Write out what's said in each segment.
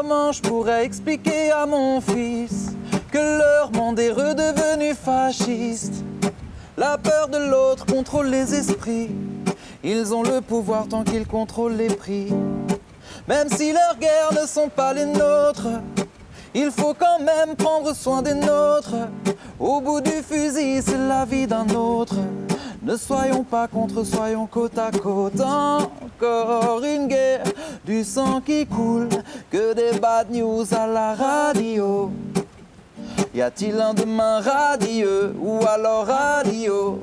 comment je pourrais expliquer à mon fils que leur monde est redevenu fasciste? La peur de l'autre contrôle les esprits. Ils ont le pouvoir tant qu'ils contrôlent les prix. Même si leurs guerres ne sont pas les nôtres, il faut quand même prendre soin des nôtres. Au bout du fusil, c'est la vie d'un autre. Ne soyons pas contre, soyons côte à côte. Encore une guerre, du sang qui coule, que des bad news à la radio. Y a-t-il un demain radieux ou alors adios?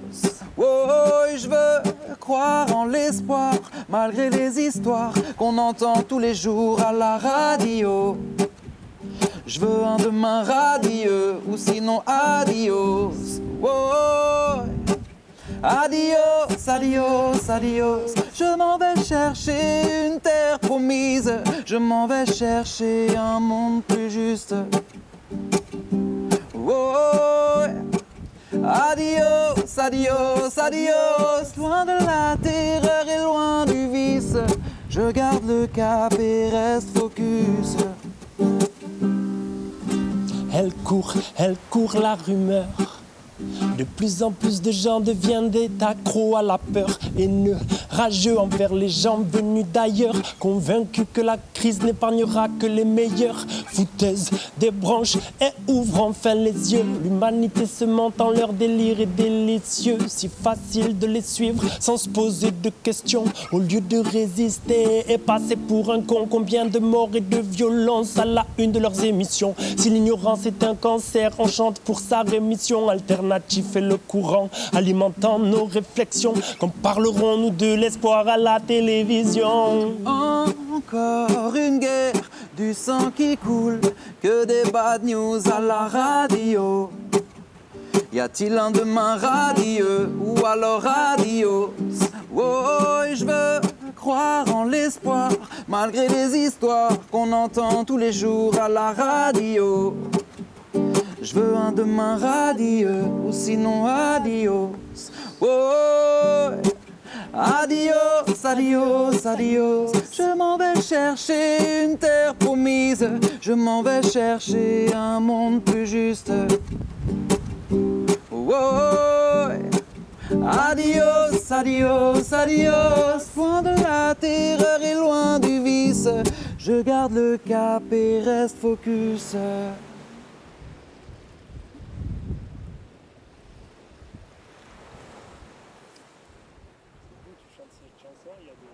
Oh, je veux croire en l'espoir, malgré les histoires qu'on entend tous les jours à la radio. Je veux un demain radieux ou sinon adios. Oh, adios, adios, adios. Je m'en vais chercher une terre promise. Je m'en vais chercher un monde plus juste. Oh, adios, adios, adios. Loin de la terreur et loin du vice, je garde le cap et reste focus. Elle court la rumeur. De plus en plus de gens deviennent des accros à la peur, haineux, rageux envers les gens venus d'ailleurs, convaincus que la crise n'épargnera que les meilleurs. Fouteuses des branches et ouvrent enfin les yeux. L'humanité se monte en leur délire est délicieux. Si facile de les suivre sans se poser de questions. Au lieu de résister et passer pour un con, combien de morts et de violences à la une de leurs émissions. Si l'ignorance est un cancer, on chante pour sa rémission. Alternatif et le courant alimentant nos réflexions. Quand parlerons-nous de l'espoir à la télévision? Encore une guerre, du sang qui coule, que des bad news à la radio. Y a-t-il un demain radieux ou alors adios? Oh, je veux croire en l'espoir, malgré les histoires qu'on entend tous les jours à la radio. Je veux un demain radieux ou sinon adios. Oh, adios, adios, adios. Je m'en vais chercher une terre promise. Je m'en vais chercher un monde plus juste. Oh, adios, adios, adios. Loin de la terreur et loin du vice, je garde le cap et reste focus. Tu chantes cette chanson, il y a des